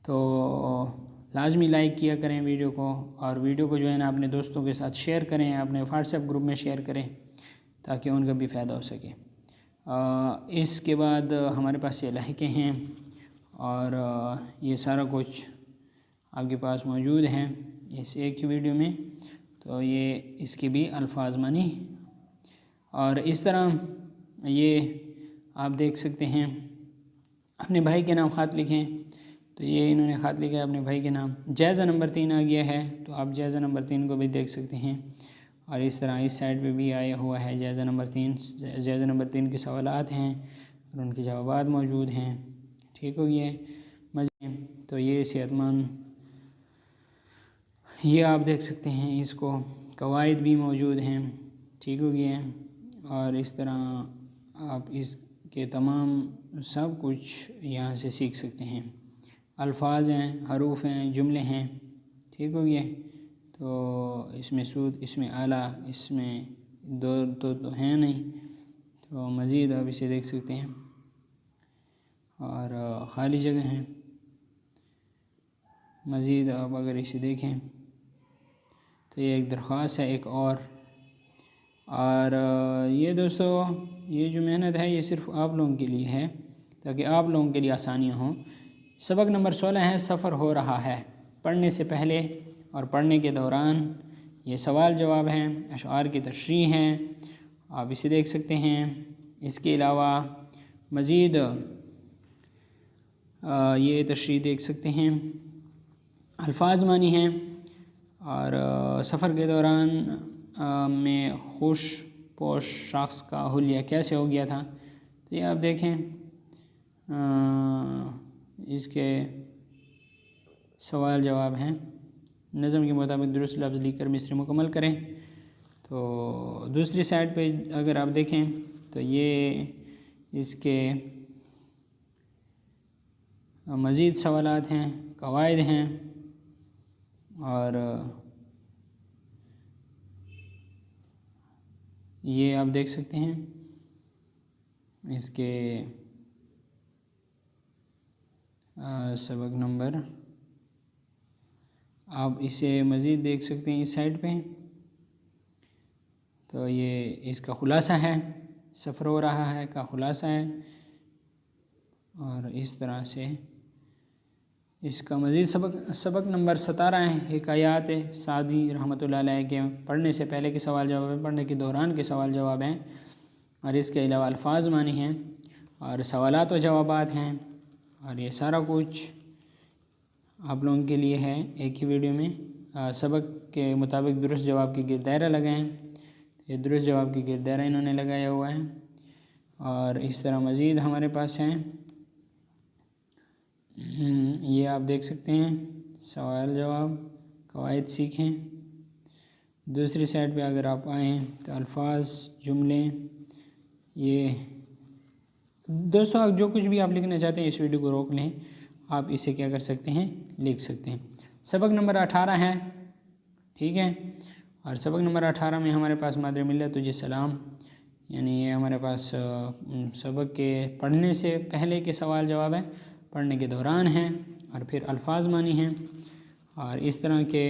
تو لازمی لائک کیا کریں ویڈیو کو، اور ویڈیو کو جو ہے نا اپنے دوستوں کے ساتھ شیئر کریں، اپنے واٹس ایپ گروپ میں شیئر کریں تاکہ ان کا بھی فائدہ ہو سکے۔ اس کے بعد ہمارے پاس یہ لاحقے ہیں، اور یہ سارا کچھ آپ کے پاس موجود ہیں اس ایک ہی ویڈیو میں، تو یہ اس کے بھی الفاظ معنی، اور اس طرح یہ آپ دیکھ سکتے ہیں۔ اپنے بھائی کے نام خط لکھیں، تو یہ انہوں نے خط لکھا ہے اپنے بھائی کے نام۔ جائزہ نمبر 3 آ گیا ہے، تو آپ جائزہ نمبر 3 کو بھی دیکھ سکتے ہیں، اور اس طرح اس سائڈ پہ بھی آیا ہوا ہے جائزہ نمبر 3۔ جائزہ نمبر 3 کے سوالات ہیں اور ان کے جوابات موجود ہیں، ٹھیک ہو گیا مزے۔ تو یہ صحت مند، یہ آپ دیکھ سکتے ہیں، اس کو قواعد بھی موجود ہیں، ٹھیک ہو گیا، اور اس طرح آپ اس کے تمام سب کچھ یہاں سے سیکھ سکتے ہیں۔ الفاظ ہیں، حروف ہیں، جملے ہیں، ٹھیک ہو گیا۔ تو اس میں سود، اس میں اعلیٰ، اس میں دو ہیں نہیں، تو مزید آپ اسے دیکھ سکتے ہیں، اور خالی جگہ ہیں مزید آپ اگر اسے دیکھیں تو یہ ایک درخواست ہے ایک اور یہ دوستو یہ جو محنت ہے یہ صرف آپ لوگوں کے لیے ہے تاکہ آپ لوگوں کے لیے آسانیاں ہوں۔ سبق نمبر 16 ہے سفر ہو رہا ہے۔ پڑھنے سے پہلے اور پڑھنے کے دوران یہ سوال جواب ہیں، اشعار کی تشریح ہیں، آپ اسے دیکھ سکتے ہیں۔ اس کے علاوہ مزید یہ تشریح دیکھ سکتے ہیں، الفاظ معنی ہیں، اور سفر کے دوران میں خوش پوش شخص کا حلیہ کیسے ہو گیا تھا، تو یہ آپ دیکھیں۔ اس کے سوال جواب ہیں، نظم کے مطابق درست لفظ لکھ کر مصرع مکمل کریں۔ تو دوسری سائڈ پہ اگر آپ دیکھیں تو یہ اس کے مزید سوالات ہیں، قواعد ہیں، اور یہ آپ دیکھ سکتے ہیں۔ اس کے سبق نمبر آپ اسے مزید دیکھ سکتے ہیں اس سائٹ پہ۔ تو یہ اس کا خلاصہ ہے، سفر ہو رہا ہے کا خلاصہ ہے، اور اس طرح سے اس کا مزید سبق نمبر 17 ہے حکایات سعدی رحمۃ اللہ علیہ کے پڑھنے سے پہلے کے سوال جواب ہیں، پڑھنے کے دوران کے سوال جواب ہیں، اور اس کے علاوہ الفاظ معنی ہیں اور سوالات و جوابات ہیں، اور یہ سارا کچھ آپ لوگوں کے لیے ہے ایک ہی ویڈیو میں۔ سبق کے مطابق درست جواب کی گرد دائرہ لگائیں، یہ درست جواب کی گرد دائرہ انہوں نے لگایا ہوا ہے، اور اس طرح مزید ہمارے پاس ہیں، یہ آپ دیکھ سکتے ہیں، سوال جواب قواعد سیکھیں۔ دوسری سائٹ پہ اگر آپ آئیں تو الفاظ جملے، یہ دوستوں جو کچھ بھی آپ لکھنا چاہتے ہیں اس ویڈیو کو روک لیں، آپ اسے کیا کر سکتے ہیں، لکھ سکتے ہیں۔ سبق نمبر 18 ہے، ٹھیک ہے، اور سبق نمبر 18 میں ہمارے پاس مادر ملت تجھے سلام، یعنی یہ ہمارے پاس سبق کے پڑھنے سے پہلے کے سوال جواب ہیں، پڑھنے کے دوران ہیں، اور پھر الفاظ معنی ہیں، اور اس طرح کے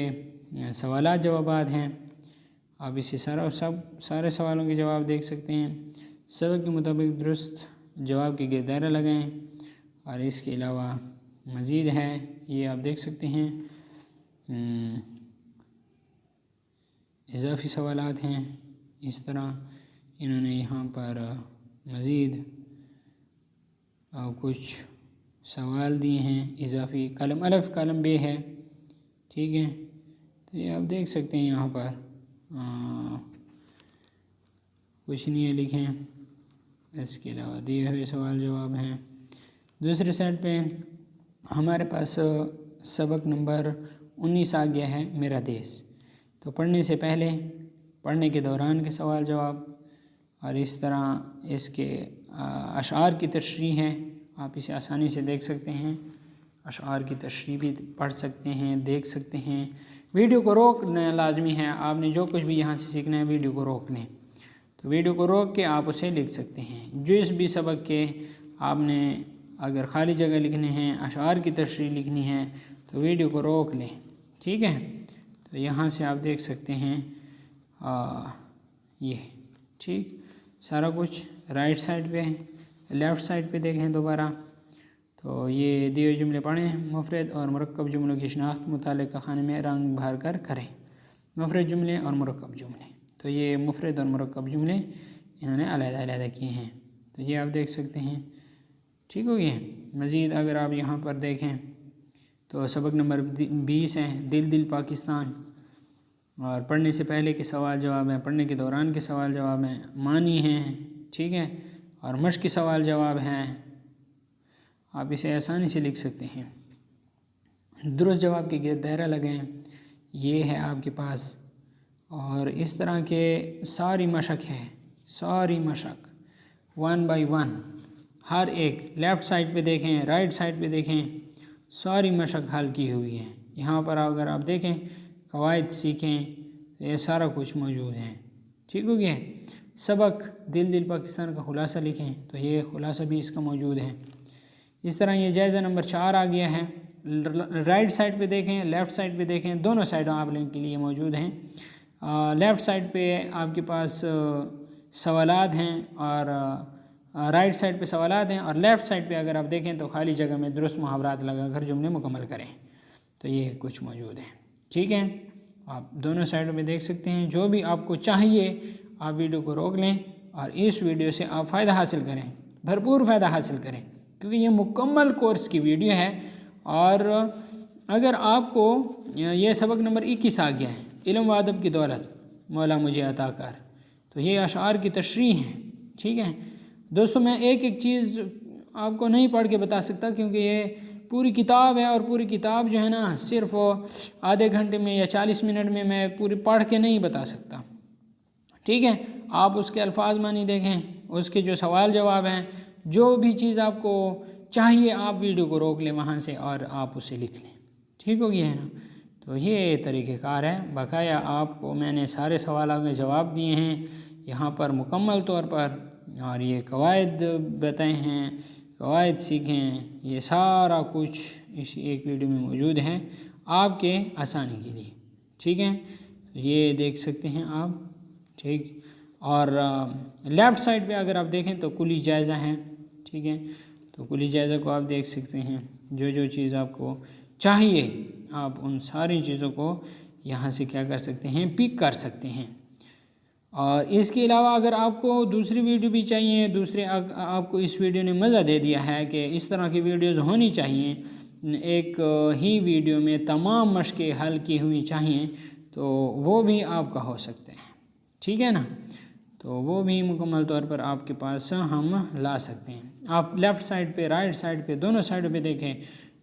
سوالات جوابات ہیں۔ آپ اسے سارے سوالوں کے جواب دیکھ سکتے ہیں۔ سبق کے مطابق درست جواب کی گرد دائرہ لگائیں، اور اس کے علاوہ مزید ہے، یہ آپ دیکھ سکتے ہیں، اضافی سوالات ہیں۔ اس طرح انہوں نے یہاں پر مزید کچھ سوال دیے ہیں، اضافی کالم الف کالم بے ہے، ٹھیک ہے، تو یہ آپ دیکھ سکتے ہیں، یہاں پر کچھ نہیں لکھیں۔ اس کے علاوہ دیے ہوئے سوال جواب ہیں۔ دوسری سائٹ پہ ہمارے پاس سبق نمبر 19 آ گیا ہے، میرا دیس۔ تو پڑھنے سے پہلے، پڑھنے کے دوران کے سوال جواب، اور اس طرح اس کے اشعار کی تشریح ہے، آپ اسے آسانی سے دیکھ سکتے ہیں، اشعار کی تشریح بھی پڑھ سکتے ہیں، دیکھ سکتے ہیں۔ ویڈیو کو روکنا لازمی ہے، آپ نے جو کچھ بھی یہاں سے سیکھنا ہے ویڈیو کو روک لیں، تو ویڈیو کو روک کے آپ اسے لکھ سکتے ہیں۔ جس بھی سبق کے آپ نے اگر خالی جگہ لکھنے ہیں، اشعار کی تشریح لکھنی ہے، تو ویڈیو کو روک لیں، ٹھیک ہے۔ تو یہاں سے آپ دیکھ سکتے ہیں یہ ٹھیک سارا کچھ رائٹ سائڈ پہ، لیفٹ سائڈ پہ دیکھیں دوبارہ۔ تو یہ دیے جملے پڑھیں، مفرد اور مرکب جملوں کی شناخت متعلقہ خانے میں رنگ بھر کر کریں۔ مفرد جملے اور مرکب جملے، تو یہ مفرد اور مرکب جملے انہوں نے علیحدہ علیحدہ کیے ہیں، تو یہ آپ دیکھ سکتے ہیں، ٹھیک ہو گیا۔ مزید اگر آپ یہاں پر دیکھیں تو سبق نمبر 20 ہے، دل دل پاکستان، اور پڑھنے سے پہلے کے سوال جواب ہیں، پڑھنے کے دوران کے سوال جواب ہیں، معنی ہیں، ٹھیک ہے، اور مشق سوال جواب ہیں، آپ اسے آسانی سے لکھ سکتے ہیں۔ درست جواب کی گرد دائرہ لگیں، یہ ہے آپ کے پاس، اور اس طرح کے ساری مشق ہے، ساری مشق 1 بائی 1، ہر ایک لیفٹ سائڈ پہ دیکھیں، رائٹ سائڈ پہ دیکھیں، ساری مشق حل کی ہوئی ہے۔ یہاں پر اگر آپ دیکھیں قواعد سیکھیں تو یہ سارا کچھ موجود ہے، ٹھیک ہو گیا۔ سبق دل دل پاکستان کا خلاصہ لکھیں، تو یہ خلاصہ بھی اس کا موجود ہے۔ اس طرح یہ جائزہ نمبر 4 آ گیا ہے، رائٹ سائڈ پہ دیکھیں، لیفٹ سائڈ پہ دیکھیں، دونوں سائڈوں آپ لوگوں کے لیے موجود ہیں۔ لیفٹ سائڈ پہ آپ کے پاس سوالات ہیں، اور رائٹ سائڈ پہ سوالات ہیں اور لیفٹ سائڈ پہ اگر آپ دیکھیں تو خالی جگہ میں درست محاورات لگا کر جملے مکمل کریں. تو یہ کچھ موجود ہے. ٹھیک ہے، آپ دونوں سائڈوں پہ دیکھ سکتے ہیں. جو بھی آپ کو چاہیے آپ ویڈیو کو روک لیں اور اس ویڈیو سے آپ فائدہ حاصل کریں، بھرپور فائدہ حاصل کریں، کیونکہ یہ مکمل کورس کی ویڈیو ہے. اور اگر آپ کو یہ سبق نمبر 21 آ گیا ہے، علم و ادب کی دولت مولا مجھے عطا کر، تو یہ اشعار کی تشریح ہے. ٹھیک ہے دوستو، میں ایک ایک چیز آپ کو نہیں پڑھ کے بتا سکتا کیونکہ یہ پوری کتاب ہے، اور پوری کتاب جو ہے نا صرف آدھے گھنٹے میں یا 40 منٹ میں پوری پڑھ کے نہیں بتا سکتا. ٹھیک ہے، آپ اس کے الفاظ معنی دیکھیں، اس کے جو سوال جواب ہیں، جو بھی چیز آپ کو چاہیے آپ ویڈیو کو روک لیں وہاں سے اور آپ اسے لکھ لیں. ٹھیک ہو گیا ہے نا. تو یہ طریقہ کار ہے. بقایا آپ کو میں نے سارے سوالات کے جواب دیے ہیں یہاں پر مکمل طور پر، اور یہ قواعد بتائے ہیں، قواعد سیکھیں. یہ سارا کچھ اس ایک ویڈیو میں موجود ہے آپ کے آسانی کے لیے. ٹھیک ہے، یہ دیکھ سکتے ہیں آپ. ٹھیک، اور لیفٹ سائڈ پہ اگر آپ دیکھیں تو کلی جائزہ ہے. ٹھیک ہے، تو کلی جائزہ کو آپ دیکھ سکتے ہیں. جو چیز آپ کو چاہیے آپ ان ساری چیزوں کو یہاں سے کیا کر سکتے ہیں، پک کر سکتے ہیں. اور اس کے علاوہ اگر آپ کو دوسری ویڈیو بھی چاہیے، دوسرے آپ کو اس ویڈیو نے مزہ دے دیا ہے کہ اس طرح کی ویڈیوز ہونی چاہیے، ایک ہی ویڈیو میں تمام مشقیں حل کی ہوئی چاہیے، تو وہ بھی آپ کا ہو سکتے ہیں. ٹھیک ہے نا، تو وہ بھی مکمل طور پر آپ کے پاس ہم لا سکتے ہیں. آپ لیفٹ سائڈ پہ، رائٹ سائڈ پہ، دونوں سائڈوں پہ دیکھیں،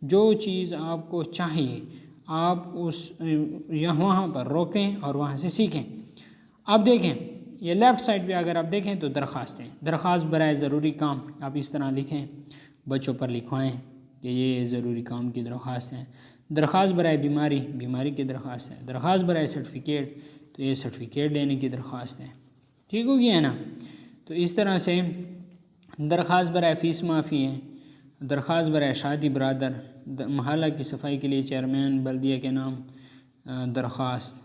جو چیز آپ کو چاہیے آپ وہاں پر روکیں اور وہاں سے سیکھیں. اب دیکھیں یہ لیفٹ سائڈ پہ اگر آپ دیکھیں تو درخواستیں، درخواست برائے ضروری کام آپ اس طرح لکھیں، بچوں پر لکھوائیں کہ یہ ضروری کام کی درخواست ہے. درخواست برائے بیماری کی درخواست ہے. درخواست برائے سرٹیفکیٹ، تو یہ سرٹیفکیٹ لینے کی درخواست ہے. ٹھیک ہو گیا ہے نا. تو اس طرح سے درخواست برائے فیس معافی ہے، درخواست برائے شادی برادر، محلہ کی صفائی کے لیے چیئرمین بلدیہ کے نام درخواست.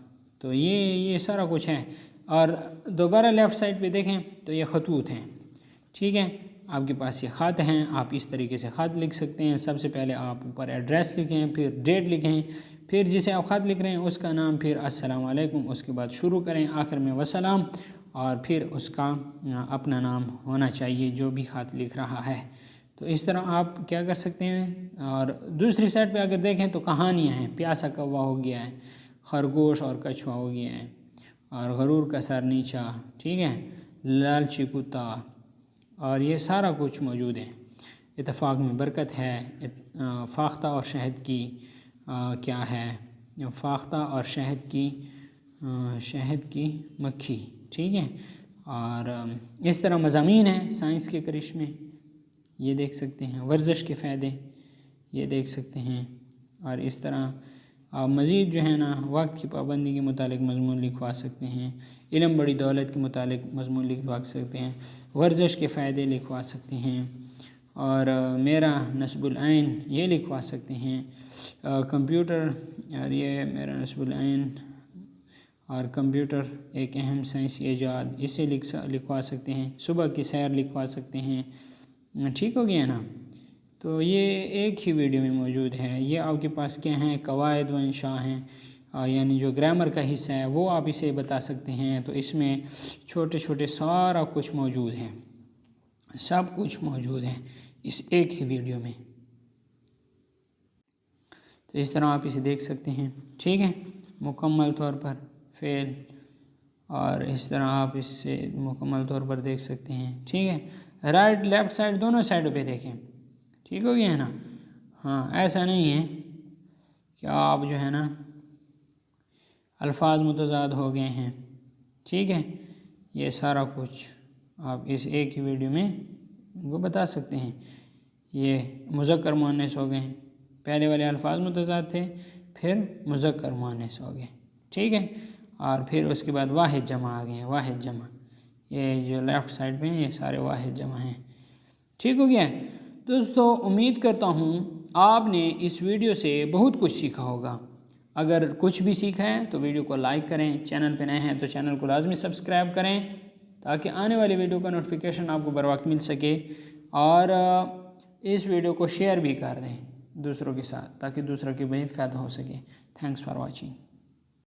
تو یہ سارا کچھ ہے. اور دوبارہ لیفٹ سائڈ پہ دیکھیں تو یہ خطوط ہیں. ٹھیک ہے، آپ کے پاس یہ خط ہیں، آپ اس طریقے سے خط لکھ سکتے ہیں. سب سے پہلے آپ اوپر ایڈریس لکھیں، پھر ڈیٹ لکھیں، پھر جسے آپ خط لکھ رہے ہیں اس کا نام، پھر السلام علیکم، اس کے بعد شروع کریں، آخر میں وسلام، اور پھر اس کا اپنا نام ہونا چاہیے جو بھی خط لکھ رہا ہے. تو اس طرح آپ کیا کر سکتے ہیں. اور دوسری سائڈ پہ اگر دیکھیں تو کہانیاں ہیں. پیاسا کوا ہو گیا ہے، خرگوش اور کچھوا ہو گیا ہے، اور غرور کا سر نیچا. ٹھیک ہے، لالچی کتا، اور یہ سارا کچھ موجود ہے. اتفاق میں برکت ہے، فاختہ اور شہد کی کیا ہے، فاختہ اور شہد کی مکھی. ٹھیک ہے، اور اس طرح مضامین ہیں سائنس کے کرشمے، یہ دیکھ سکتے ہیں. ورزش کے فائدے یہ دیکھ سکتے ہیں. اور اس طرح آپ مزید جو ہے نا وقت کی پابندی کے متعلق مضمون لکھوا سکتے ہیں، علم بڑی دولت کے متعلق مضمون لکھوا سکتے ہیں، ورزش کے فائدے لکھوا سکتے ہیں، اور میرا نصب العین یہ لکھوا سکتے ہیں. کمپیوٹر، اور یہ میرا نصب العین اور کمپیوٹر ایک اہم سائنسی ایجاد، اسے لکھوا سکتے ہیں. صبح کی سیر لکھوا سکتے ہیں. ٹھیک ہو گیا نا. تو یہ ایک ہی ویڈیو میں موجود ہے. یہ آپ کے پاس کیا ہیں، قواعد و انشاء ہیں، یعنی جو گرامر کا حصہ ہے وہ آپ اسے بتا سکتے ہیں. تو اس میں چھوٹے چھوٹے سارا کچھ موجود ہے، سب کچھ موجود ہے اس ایک ہی ویڈیو میں. تو اس طرح آپ اسے دیکھ سکتے ہیں. ٹھیک ہے، مکمل طور پر فعل، اور اس طرح آپ اس سے مکمل طور پر دیکھ سکتے ہیں. ٹھیک ہے، رائٹ لیفٹ سائڈ دونوں سائڈوں پہ دیکھیں. ٹھیک ہو گیا ہے نا. ہاں، ایسا نہیں ہے کہ آپ جو ہے نا الفاظ متضاد ہو گئے ہیں. ٹھیک ہے، یہ سارا کچھ آپ اس ایک ہی ویڈیو میں وہ بتا سکتے ہیں. یہ مذکر مؤنث ہو گئے ہیں، پہلے والے الفاظ متضاد تھے، پھر مذکر مؤنث ہو گئے. ٹھیک ہے، اور پھر اس کے بعد واحد جمع آ گئے ہیں. واحد جمع، یہ جو لیفٹ سائڈ پہ ہیں یہ سارے واحد جمع ہیں. ٹھیک ہو گیا ہے دوستو. امید کرتا ہوں آپ نے اس ویڈیو سے بہت کچھ سیکھا ہوگا. اگر کچھ بھی سیکھا ہے تو ویڈیو کو لائک کریں، چینل پہ نئے ہیں تو چینل کو لازمی سبسکرائب کریں. تاکہ آنے والی ویڈیو کا نوٹیفیکیشن آپ کو بر وقت مل سکے، اور اس ویڈیو کو شیئر بھی کر دیں دوسروں کے ساتھ تاکہ دوسروں کی بھی فائدہ ہو سکے۔ Thanks for watching.